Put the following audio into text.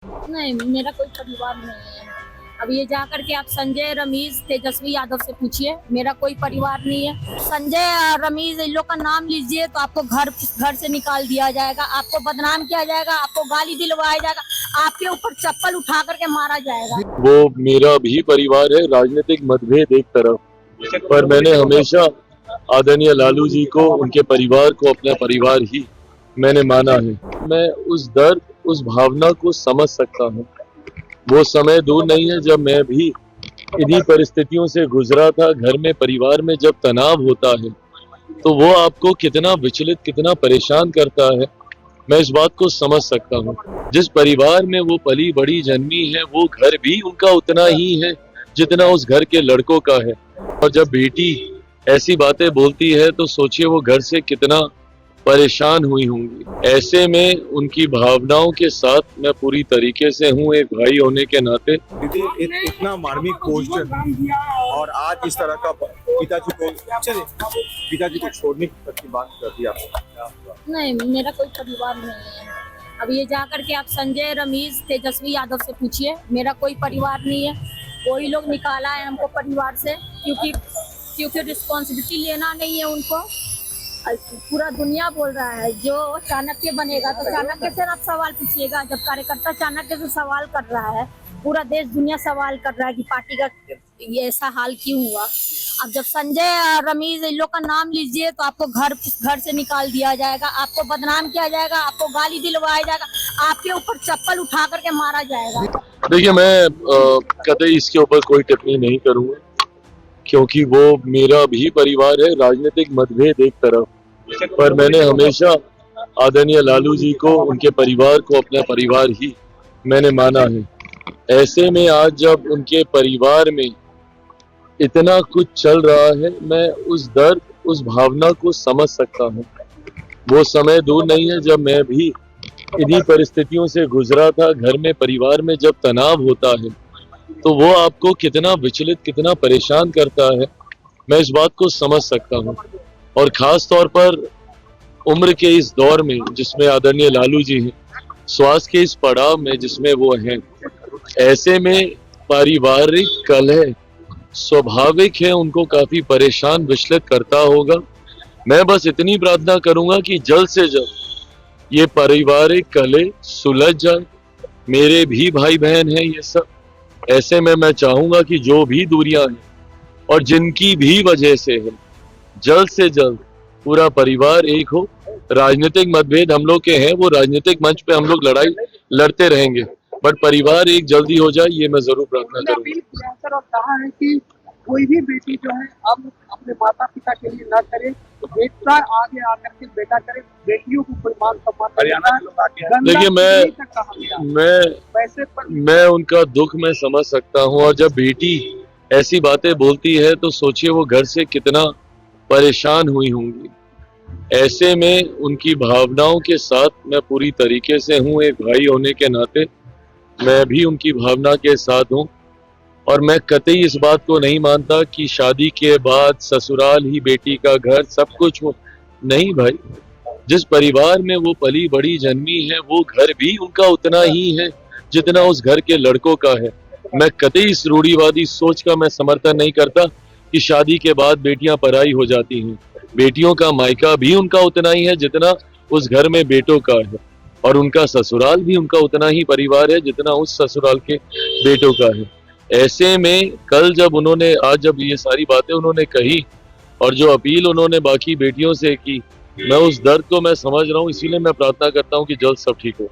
नहीं, मेरा कोई परिवार नहीं है। अब ये जा करके आप संजय, रमीज, तेजस्वी यादव से पूछिए, मेरा कोई परिवार नहीं है। संजय और रमीज इन लोग का नाम लीजिए तो आपको घर से निकाल दिया जाएगा, आपको बदनाम किया जाएगा, आपको गाली दिलवाया जाएगा, आपके ऊपर चप्पल उठा करके मारा जाएगा। वो मेरा भी परिवार है। राजनीतिक मतभेद एक तरफ, पर मैंने हमेशा आदरणीय लालू जी को, उनके परिवार को अपना परिवार ही मैंने माना है। मैं उस दर्द, उस भावना को समझ सकता हूँ। वो समय दूर नहीं है जब मैं भी इन्हीं परिस्थितियों से गुजरा था। घर में, परिवार में जब तनाव होता है तो वो आपको कितना विचलित, कितना परेशान करता है, मैं इस बात को समझ सकता हूँ। जिस परिवार में वो पली बड़ी जन्मी है, वो घर भी उनका उतना ही है जितना उस घर के लड़कों का है। और जब बेटी ऐसी बातें बोलती है तो सोचिए वो घर से कितना परेशान हुई होंगी। ऐसे में उनकी भावनाओं के साथ मैं पूरी तरीके से हूँ, एक भाई होने के नाते। दीदी इतना मार्मिक पोस्ट और आज इस तरह का पिताजी को छोड़ने की बात कर दी आपने। नहीं, मेरा कोई परिवार नहीं है। अब ये जा करके आप संजय, रमीज, तेजस्वी यादव से पूछिए, मेरा कोई परिवार नहीं है। कोई लोग निकाला है हमको परिवार से, क्योंकि रिस्पॉन्सिबिलिटी लेना नहीं है उनको। पूरा दुनिया बोल रहा है जो चाणक्य बनेगा, तो चाणक्य से आप सवाल पूछिएगा। जब कार्यकर्ता चाणक्य से सवाल कर रहा है, पूरा देश दुनिया सवाल कर रहा है कि पार्टी का ये ऐसा हाल क्यों हुआ। अब जब संजय और रमीज इन लोग का नाम लीजिए तो आपको घर से निकाल दिया जाएगा, आपको बदनाम किया जाएगा, आपको गाली दिलवाया जाएगा, आपके ऊपर चप्पल उठा करके मारा जाएगा। देखिए, मैं कतई इसके ऊपर कोई टिप्पणी नहीं करूंगा, क्योंकि वो मेरा भी परिवार है। राजनीतिक मतभेद एक तरफ, पर मैंने हमेशा आदरणीय लालू जी को, उनके परिवार को अपना परिवार ही मैंने माना है। ऐसे में आज जब उनके परिवार में इतना कुछ चल रहा है, मैं उस दर्द, उस भावना को समझ सकता हूँ। वो समय दूर नहीं है जब मैं भी इन्हीं परिस्थितियों से गुजरा था। घर में, परिवार में जब तनाव होता है तो वो आपको कितना विचलित, कितना परेशान करता है, मैं इस बात को समझ सकता हूँ। और खास तौर पर उम्र के इस दौर में जिसमें आदरणीय लालू जी हैं, स्वास्थ्य के इस पड़ाव में जिसमें वो हैं, ऐसे में पारिवारिक कलह स्वाभाविक है, उनको काफी परेशान, विचलित करता होगा। मैं बस इतनी प्रार्थना करूंगा कि जल्द से जल्द ये पारिवारिक कलह सुलझ जाए। मेरे भी भाई बहन हैं ये सब। ऐसे में मैं चाहूंगा कि जो भी दूरियां हैं और जिनकी भी वजह से है, जल्द से जल्द पूरा परिवार एक हो। राजनीतिक मतभेद हम लोग के हैं, वो राजनीतिक मंच पे हम लोग लड़ाई लड़ते रहेंगे, बट परिवार एक जल्दी हो जाए, ये मैं जरूर प्रार्थना करूंगा। और कहा है कि कोई भी बेटी जो है अब अपने माता पिता के लिए ना करे, बेटा आगे आकर के बेटा करे, बेटियों को कोई मान सम्मान। हरियाणा देखिए, मैं उनका दुख मैं समझ सकता हूँ। और जब बेटी ऐसी बातें बोलती है तो सोचिए वो घर से कितना परेशान हुई होंगी। ऐसे में उनकी भावनाओं के साथ मैं पूरी तरीके से हूँ, एक भाई होने के नाते मैं भी उनकी भावना के साथ हूँ। और मैं कतई इस बात को नहीं मानता कि शादी के बाद ससुराल ही बेटी का घर सब कुछ हो। नहीं भाई, जिस परिवार में वो पली बड़ी जन्मी है, वो घर भी उनका उतना ही है जितना उस घर के लड़कों का है। मैं कतई इस रूढ़िवादी सोच का मैं समर्थन नहीं करता कि शादी के बाद बेटियां पराई हो जाती हैं। बेटियों का मायका भी उनका उतना ही है जितना उस घर में बेटों का है, और उनका ससुराल भी उनका उतना ही परिवार है जितना उस ससुराल के बेटों का है। ऐसे में कल जब उन्होंने, आज जब ये सारी बातें उन्होंने कही और जो अपील उन्होंने बाकी बेटियों से की, मैं उस दर्द को मैं समझ रहा हूँ। इसीलिए मैं प्रार्थना करता हूँ कि जल्द सब ठीक हो।